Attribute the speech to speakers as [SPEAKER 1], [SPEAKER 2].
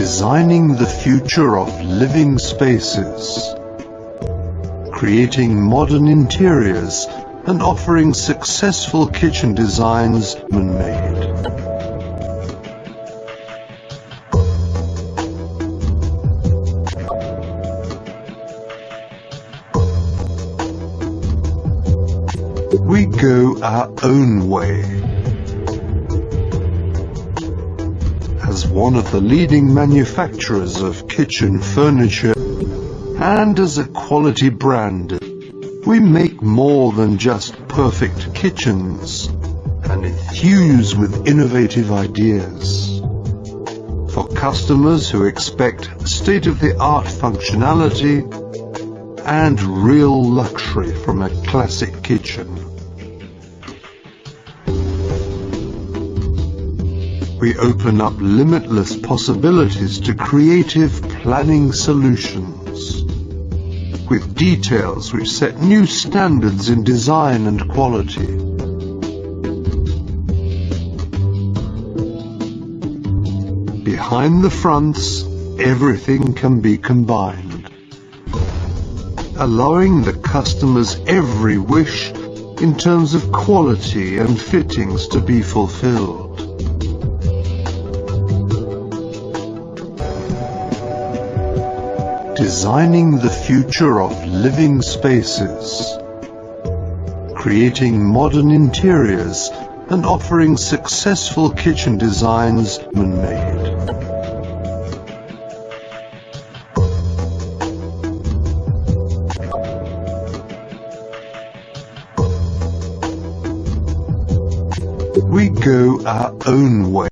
[SPEAKER 1] Designing the future of living spaces, creating modern interiors and offering successful kitchen designs man-made. We go our own way. As one of the leading manufacturers of kitchen furniture and as a quality brand, we make more than just perfect kitchens and enthuse with innovative ideas. For customers who expect state-of-the-art functionality and real luxury from a classic kitchen. We open up limitless possibilities to creative planning solutions, with details which set new standards in design and quality. Behind the fronts, everything can be combined, allowing the customer's every wish in terms of quality and fittings to be fulfilled. Designing the future of living spaces, creating modern interiors and offering successful kitchen designs man-made. We go our own way.